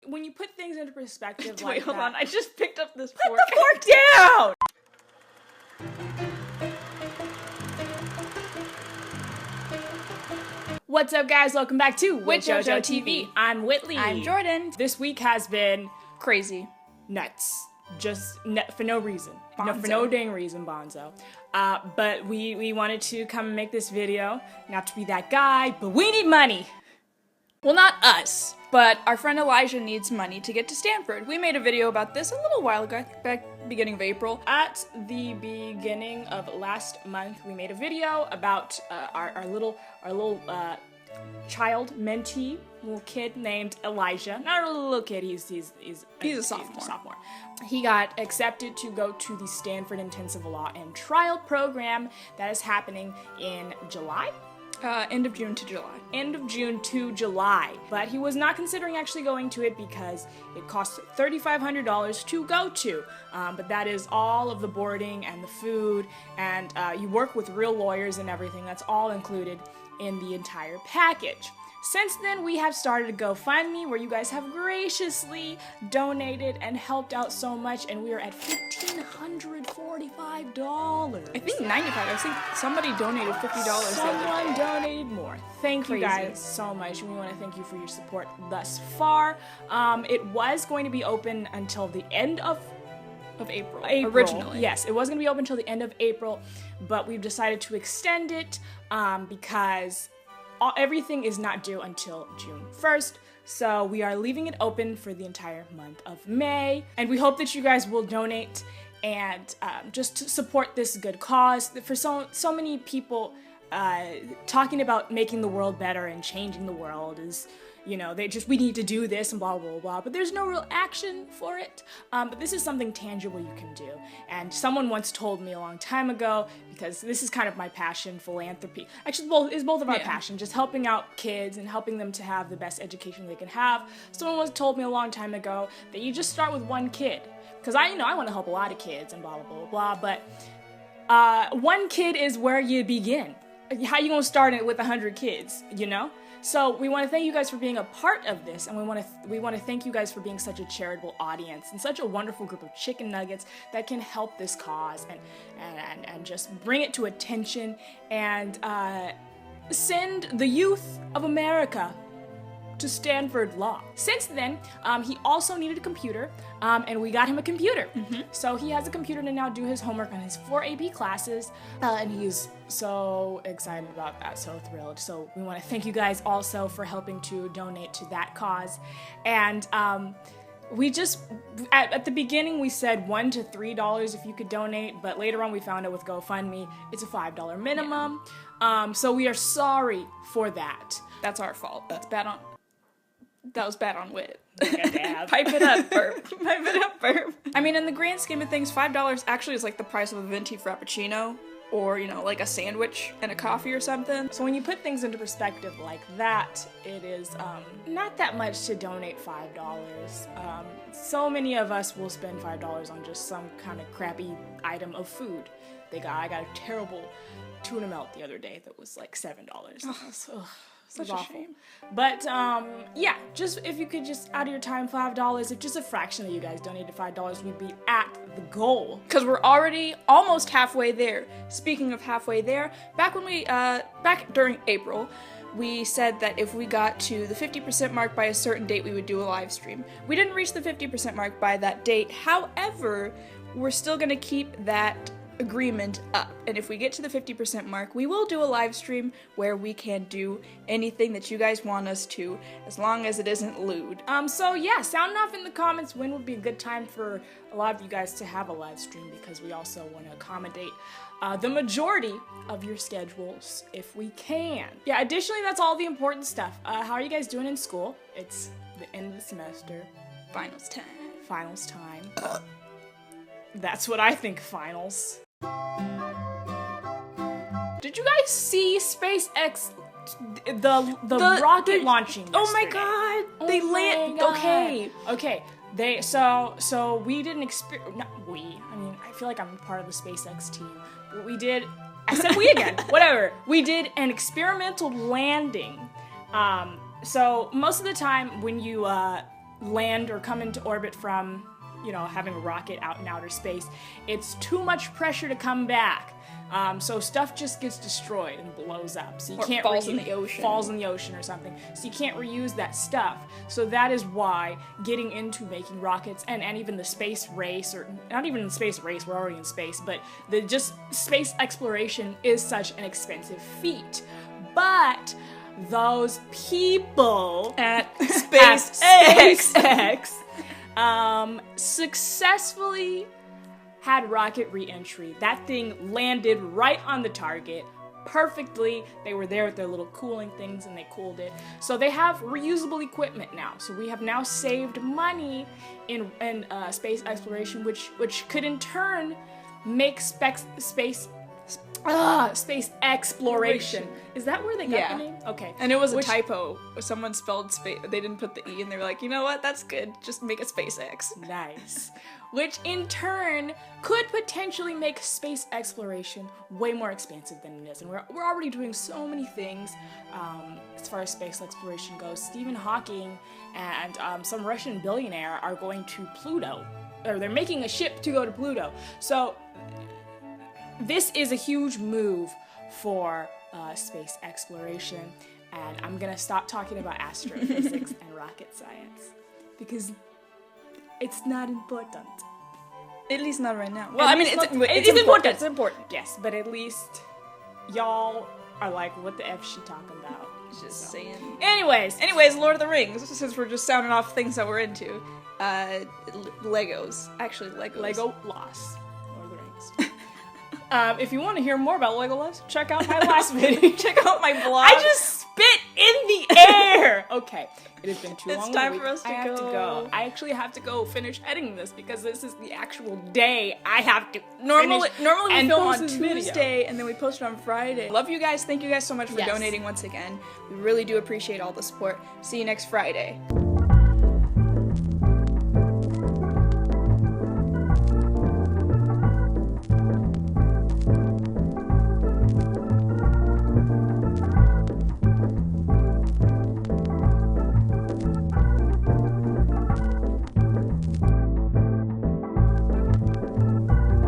when you put things into perspective like Wait, hold on. I just picked up this Put fork. the fork down! What's up, guys? Welcome back to WhitJojoTV. I'm Whitley. I'm Jordan. This week has been Crazy. nuts. Just for no reason. Bonzo. For no dang reason, bonzo. But we wanted to come and make this video. Not to be that guy, but we need money. Well, not us, but our friend Elijah needs money to get to Stanford. We made a video about this a little while ago, I think back beginning of April. At the beginning of last month, we made a video about our little child mentee, little kid named Elijah. Not a little kid. He's a sophomore. He got accepted to go to the Stanford Intensive Law and Trial program that is happening in July. End of June to July. End of June to July. But he was not considering actually going to it because it costs $3,500 to go to. But that is all of the boarding and the food, and you work with real lawyers and everything. That's all included in the entire package. Since then, we have started a GoFundMe where you guys have graciously donated and helped out so much, and we are at $1,545. I think 95. I think somebody donated $50. Someone donated more. Thank you guys so much. We want to thank you for your support thus far. It was going to be open until the end of April. Originally. Yes, it was going to be open until the end of April, but we've decided to extend it because everything is not due until June 1st, so we are leaving it open for the entire month of May, and we hope that you guys will donate and just to support this good cause. For so many people, talking about making the world better and changing the world is, we need to do this and blah, blah, blah, but there's no real action for it. But this is something tangible you can do. And someone once told me a long time ago, because this is kind of my passion, philanthropy. Actually, it's both of our passion, just helping out kids and helping them to have the best education they can have. Someone once told me a long time ago that you just start with one kid. Because I want to help a lot of kids and blah, blah, blah, blah, but one kid is where you begin. How you gonna start it with 100 kids, So we want to thank you guys for being a part of this, and we want to thank you guys for being such a charitable audience and such a wonderful group of chicken nuggets that can help this cause and just bring it to attention and send the youth of America to Stanford Law. Since then, he also needed a computer, and we got him a computer. So he has a computer to now do his homework on his 4 AP classes, and he's so excited about that, so thrilled. So we want to thank you guys also for helping to donate to that cause. And we just, at the beginning, we said $1 to $3 if you could donate, but later on we found out with GoFundMe, it's a $5 minimum. So we are sorry for that. That's our fault. That was bad on Wit. Pipe it up, burp. Pipe it up, burp. I mean, in the grand scheme of things, $5 actually is like the price of a venti frappuccino, or, like a sandwich and a coffee or something. So when you put things into perspective like that, it is not that much to donate $5. So many of us will spend $5 on just some kind of crappy item of food. I got a terrible tuna melt the other day that was like $7. Such a shame. But, just if you could just, out of your time, $5, if just a fraction of you guys donated $5, we'd be at the goal. Because we're already almost halfway there. Speaking of halfway there, back during April, we said that if we got to the 50% mark by a certain date, we would do a live stream. We didn't reach the 50% mark by that date. However, we're still going to keep that agreement up, and if we get to the 50% mark, we will do a live stream where we can do anything that you guys want us to, as long as it isn't lewd. So yeah, sound off in the comments when would be a good time for a lot of you guys to have a live stream, because we also want to accommodate the majority of your schedules if we can. Yeah, additionally, that's all the important stuff. How are you guys doing in school? It's the end of the semester. Finals time. That's what I think, finals. Did you guys see SpaceX, the rocket launching yesterday? Oh my god! They land. Okay. So we did an I feel like I'm part of the SpaceX team. But we did. I said we again. Whatever. We did an experimental landing. So most of the time when you land or come into orbit from, you know, having a rocket out in outer space, it's too much pressure to come back. So stuff just gets destroyed and blows up. So you can't falls in the ocean. Falls in the ocean or something. So you can't reuse that stuff. So that is why getting into making rockets and even the space race, or not even the space race, we're already in space, but the just space exploration is such an expensive feat. But those people at SpaceX successfully had rocket re-entry. That thing landed right on the target perfectly. They were there with their little cooling things and they cooled it. So they have reusable equipment now. So we have now saved money in space exploration, which could in turn make space exploration. Is that where they got the name? Okay. And it was a typo. Someone spelled space. They didn't put the E, and they were like, you know what? That's good. Just make it SpaceX. Nice. Which in turn could potentially make space exploration way more expansive than it is. And we're already doing so many things as far as space exploration goes. Stephen Hawking and some Russian billionaire are going to Pluto, or they're making a ship to go to Pluto. So this is a huge move for space exploration, and I'm gonna stop talking about astrophysics and rocket science because it's not important. At least not right now. Well, I mean, it's important. It's important. Yes, but at least y'all are like, what the F she talking about? Just saying. Anyways, Lord of the Rings, since we're just sounding off things that we're into. Legos. Actually, Legos. Lego Lost. Lord of the Rings. If you want to hear more about Legolas, check out my last video. Check out my blog. I just spit in the air! Okay, it has been too long. It's time for us to have to go. I actually have to go finish editing this because this is the actual day I have to Normally we film on Tuesday video. And then we post it on Friday. Love you guys. Thank you guys so much for donating once again. We really do appreciate all the support. See you next Friday.